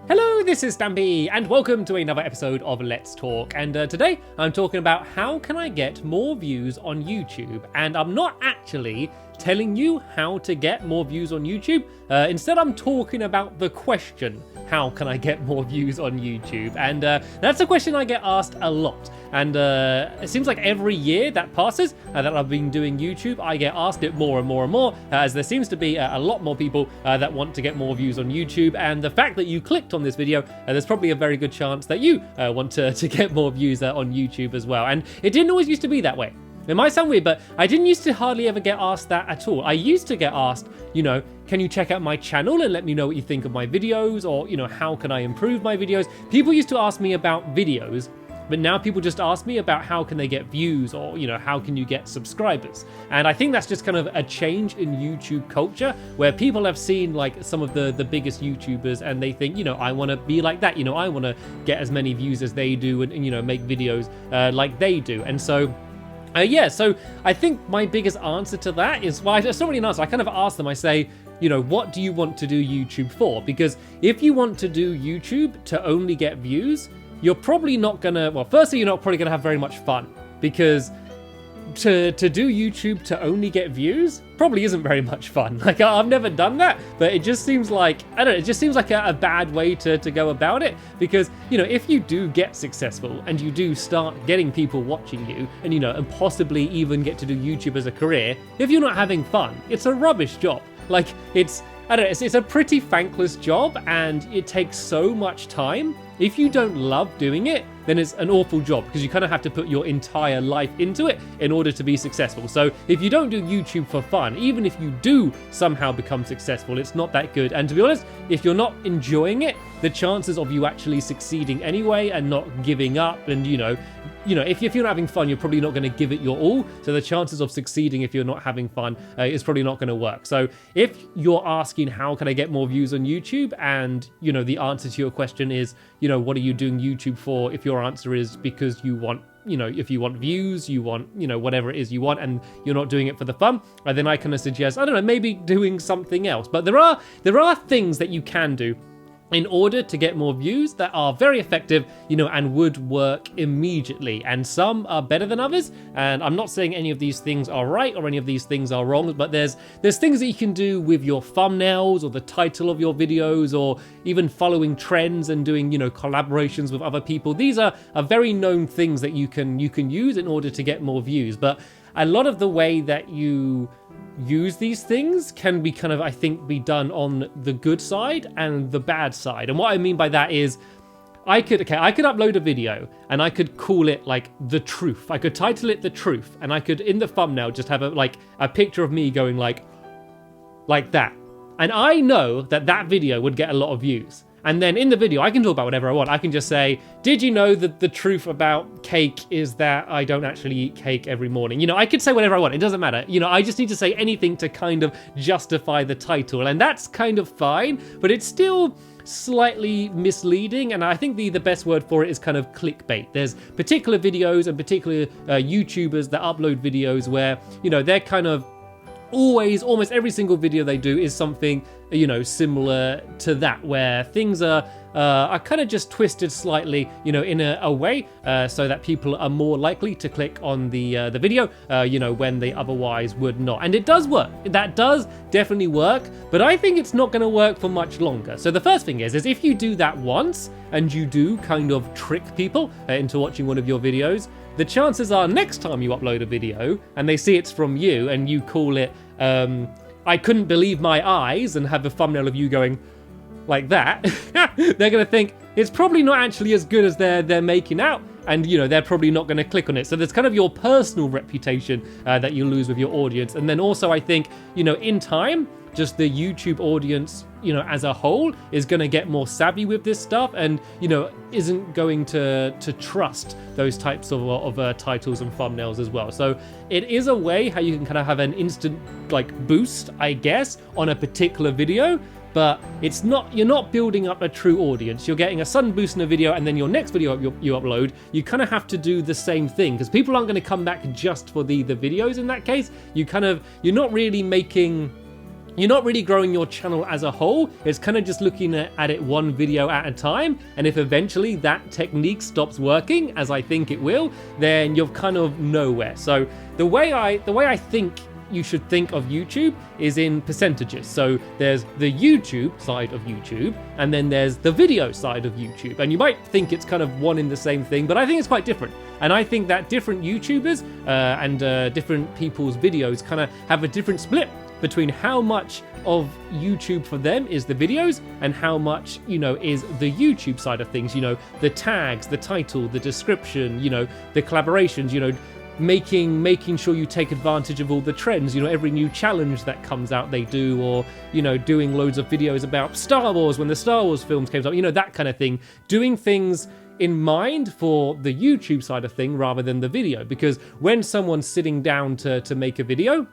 Hello, this is Stampy, and welcome to another episode of Let's Talk. And today I'm talking about how can I get more views on YouTube. And I'm not actually telling you how to get more views on YouTube. Instead, I'm talking about the question, how can I get more views on YouTube? And that's a question I get asked a lot. And it seems like every year that passes that I've been doing YouTube, I get asked it more and more and more, as there seems to be a lot more people that want to get more views on YouTube. And the fact that you clicked on this video, there's probably a very good chance that you want to get more views on YouTube as well. And it didn't always used to be that way. It might sound weird, but I didn't used to hardly ever get asked that at all. I used to get asked, can you check out my channel and let me know what you think of my videos? Or, how can I improve my videos? People used to ask me about videos, but now people just ask me about how can they get views or, how can you get subscribers? And I think that's just kind of a change in YouTube culture where people have seen like some of the biggest YouTubers and they think, I want to be like that. I want to get as many views as they do and make videos like they do. And so so I think my biggest answer to that is, well, it's not really an answer. I kind of ask them, I say, what do you want to do YouTube for? Because if you want to do YouTube to only get views, you're probably not gonna, well, firstly, you're not probably gonna have very much fun, because to do YouTube to only get views probably isn't very much fun. Like, I've never done that, but it just seems like, I don't know, it just seems like a bad way to go about it. Because, if you do get successful and you do start getting people watching you and, and possibly even get to do YouTube as a career, if you're not having fun, it's a rubbish job. Like, it's a pretty thankless job and it takes so much time. If you don't love doing it, then it's an awful job because you kind of have to put your entire life into it in order to be successful. So if you don't do YouTube for fun, even if you do somehow become successful, it's not that good. And to be honest, if you're not enjoying it, the chances of you actually succeeding anyway and not giving up and, if you're not having fun, you're probably not going to give it your all. So the chances of succeeding if you're not having fun is probably not going to work. So if you're asking, how can I get more views on YouTube? And, the answer to your question is, what are you doing YouTube for? If your answer is because you want, if you want views, you want, whatever it is you want, and you're not doing it for the fun, then I kind of suggest, I don't know, maybe doing something else. But there are things that you can do in order to get more views that are very effective, and would work immediately. And some are better than others. And I'm not saying any of these things are right or any of these things are wrong, but there's things that you can do with your thumbnails or the title of your videos, or even following trends and doing, collaborations with other people. These are very known things that you can use in order to get more views. But a lot of the way that you use these things can be kind of, I think, be done on the good side and the bad side. And what I mean by that is I could upload a video and I could call it like The Truth. I could title it The Truth, and I could in the thumbnail just have a picture of me going like that. And I know that video would get a lot of views. And then in the video, I can talk about whatever I want. I can just say, did you know that the truth about cake is that I don't actually eat cake every morning? I could say whatever I want. It doesn't matter. I just need to say anything to kind of justify the title. And that's kind of fine, but it's still slightly misleading. And I think the best word for it is kind of clickbait. There's particular videos and particular YouTubers that upload videos where, they're kind of almost every single video they do is something, similar to that, where things are kind of just twisted slightly, in a way, so that people are more likely to click on the video, when they otherwise would not. And it does work. That does definitely work, but I think it's not going to work for much longer. So the first thing is if you do that once and you do kind of trick people into watching one of your videos, the chances are next time you upload a video and they see it's from you and you call it, I couldn't believe my eyes, and have a thumbnail of you going like that, they're going to think it's probably not actually as good as they're making out. And, they're probably not going to click on it. So there's kind of your personal reputation that you lose with your audience. And then also I think, in time, just the YouTube audience, as a whole is going to get more savvy with this stuff and, isn't going to trust those types of titles and thumbnails as well. So it is a way how you can kind of have an instant boost, I guess, on a particular video. But you're not building up a true audience. You're getting a sudden boost in a video, and then your next video you upload, you kind of have to do the same thing, because people aren't going to come back just for the videos in that case. You're not really making you're not really growing your channel as a whole. It's kind of just looking at it one video at a time. And if eventually that technique stops working, as I think it will, then you're kind of nowhere. So the way I think you should think of YouTube is in percentages. So there's the YouTube side of YouTube, and then there's the video side of YouTube. And you might think it's kind of one in the same thing, but I think it's quite different. And I think that different YouTubers and different people's videos kind of have a different split between how much of YouTube for them is the videos and how much, is the YouTube side of things, the tags, the title, the description, the collaborations, making sure you take advantage of all the trends, every new challenge that comes out they do, or, doing loads of videos about Star Wars when the Star Wars films came out, that kind of thing. Doing things in mind for the YouTube side of thing rather than the video, because when someone's sitting down to make a video,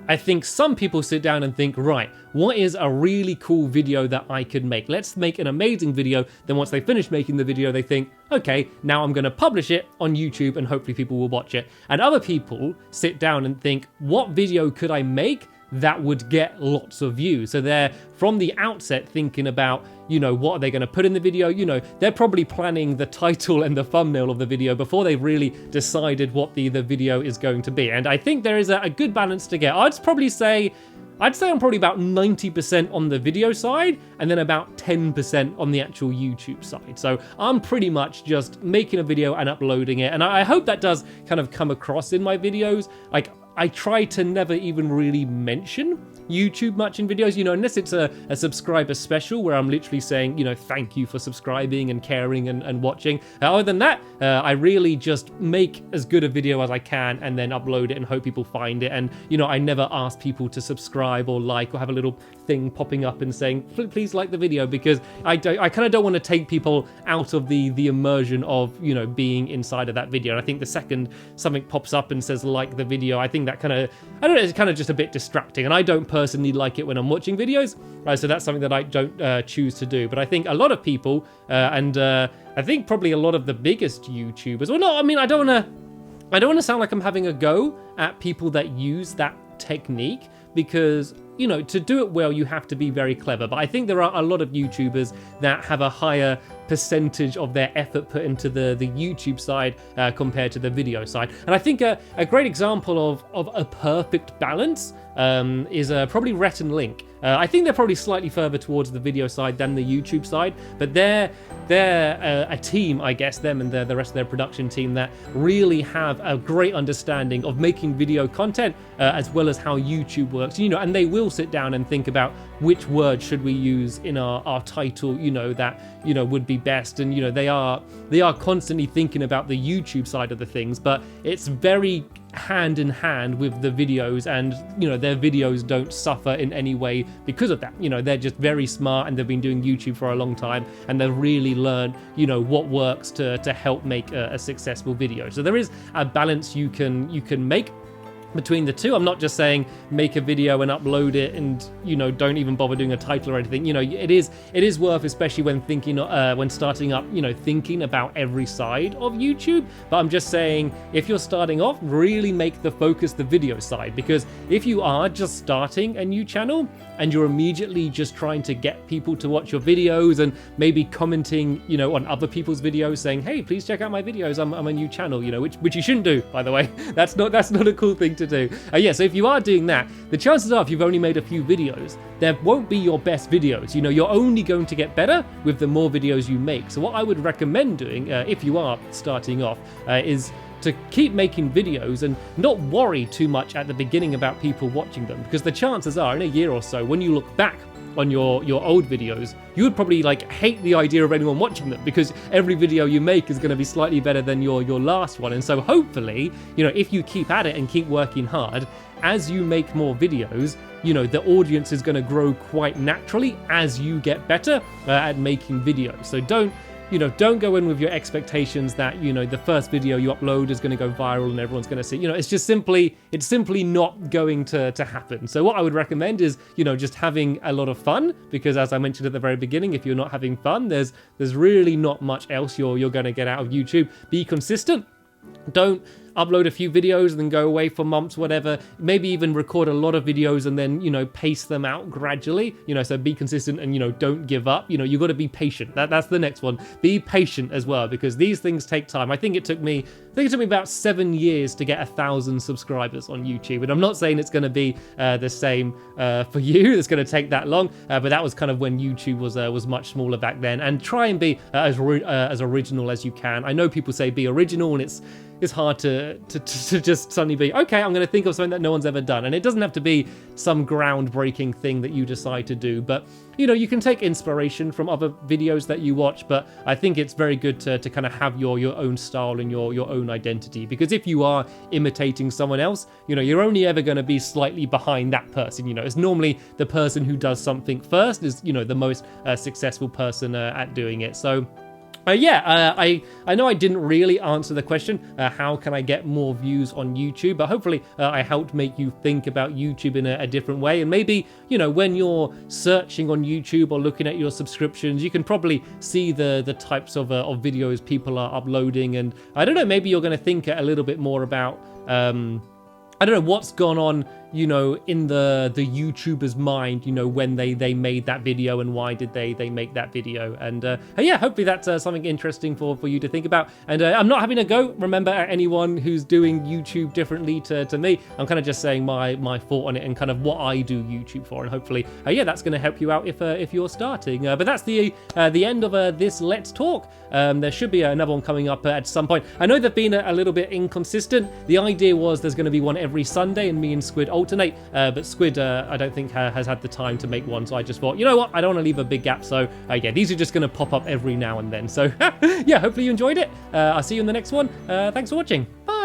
I think some people sit down and think, right, what is a really cool video that I could make? Let's make an amazing video. Then once they finish making the video, they think, okay, now I'm going to publish it on YouTube and hopefully people will watch it. And other people sit down and think, what video could I make that would get lots of views? So they're from the outset thinking about, what are they going to put in the video? They're probably planning the title and the thumbnail of the video before they've really decided what the video is going to be. And I think there is a good balance to get. I'd say I'm probably about 90% on the video side and then about 10% on the actual YouTube side. So I'm pretty much just making a video and uploading it. And I hope that does kind of come across in my videos. Like, I try to never even really mention YouTube much in videos, unless it's a subscriber special where I'm literally saying, thank you for subscribing and caring and watching. Other than that, I really just make as good a video as I can and then upload it and hope people find it. And, I never ask people to subscribe or like or have a little thing popping up and saying, please like the video, because I kind of don't want to take people out of the immersion of, being inside of that video. And I think the second something pops up and says like the video, I think that kind of, it's kind of just a bit distracting. And I don't personally like it when I'm watching videos, so that's something that I don't choose to do. But I think a lot of people, and I think probably a lot of the biggest YouTubers, well, no, I mean, I don't want to sound like I'm having a go at people that use that technique, because to do it well, you have to be very clever. But I think there are a lot of YouTubers that have a higher percentage of their effort put into the YouTube side compared to the video side. And I think a great example of a perfect balance is probably Rhett and Link. I think they're probably slightly further towards the video side than the YouTube side, but they're a team, I guess, them and the rest of their production team, that really have a great understanding of making video content as well as how YouTube works. And they will sit down and think about which word should we use in our title, that would be best. And they are constantly thinking about the YouTube side of the things, but it's very hand in hand with the videos, and their videos don't suffer in any way because of that. They're just very smart, and they've been doing YouTube for a long time, and they've really learned what works to help make a successful video. So there is a balance you can make between the two. I'm not just saying make a video and upload it and don't even bother doing a title or anything. It is worth, especially when thinking when starting up, thinking about every side of YouTube. But I'm just saying, if you're starting off, really make the focus the video side, because if you are just starting a new channel and you're immediately just trying to get people to watch your videos and maybe commenting on other people's videos saying, hey, please check out my videos, I'm a new channel, which you shouldn't do, by the way. That's not a cool thing to do. So if you are doing that, the chances are, if you've only made a few videos, there won't be your best videos. You're only going to get better with the more videos you make. So what I would recommend doing, if you are starting off, is to keep making videos and not worry too much at the beginning about people watching them, because the chances are, in a year or so, when you look back on your old videos, you would probably hate the idea of anyone watching them, because every video you make is going to be slightly better than your last one. And so hopefully, if you keep at it and keep working hard, as you make more videos, the audience is going to grow quite naturally as you get better at making videos. So don't go in with your expectations that, the first video you upload is going to go viral and everyone's going to see. It's simply not going to happen. So what I would recommend is, just having a lot of fun, because as I mentioned at the very beginning, if you're not having fun, there's really not much else you're going to get out of YouTube. Be consistent. Don't upload a few videos and then go away for months, whatever. Maybe even record a lot of videos and then, pace them out gradually, so be consistent and, don't give up. You got to be patient. That's the next one. Be patient as well, because these things take time. I think it took me about 7 years to get 1,000 subscribers on YouTube. And I'm not saying it's going to be the same for you. It's going to take that long. But that was kind of when YouTube was much smaller back then. And try and be as original as you can. I know people say be original, and it's hard to just suddenly be, okay, I'm going to think of something that no one's ever done. And it doesn't have to be some groundbreaking thing that you decide to do. But, you can take inspiration from other videos that you watch. But I think it's very good to kind of have your own style and your own identity. Because if you are imitating someone else, you're only ever going to be slightly behind that person. It's normally the person who does something first is, the most successful person at doing it. So I know I didn't really answer the question, how can I get more views on YouTube, but hopefully I helped make you think about YouTube in a different way. And maybe, when you're searching on YouTube or looking at your subscriptions, you can probably see the types of videos people are uploading. And I don't know, maybe you're going to think a little bit more about, I don't know what's gone on, in the YouTuber's mind, when they made that video and why did they make that video. And hopefully that's something interesting for you to think about. And I'm not having a go, remember, at anyone who's doing YouTube differently to me. I'm kind of just saying my thought on it and kind of what I do YouTube for. And hopefully, that's going to help you out if you're starting. But that's the end of this Let's Talk. There should be another one coming up at some point. I know they've been a little bit inconsistent. The idea was there's going to be one every Sunday and me and Squid alternate, but Squid I don't think has had the time to make one, so I just thought, you know what, I don't want to leave a big gap, so these are just going to pop up every now and then. So hopefully you enjoyed it. I'll see you in the next one. Thanks for watching. Bye.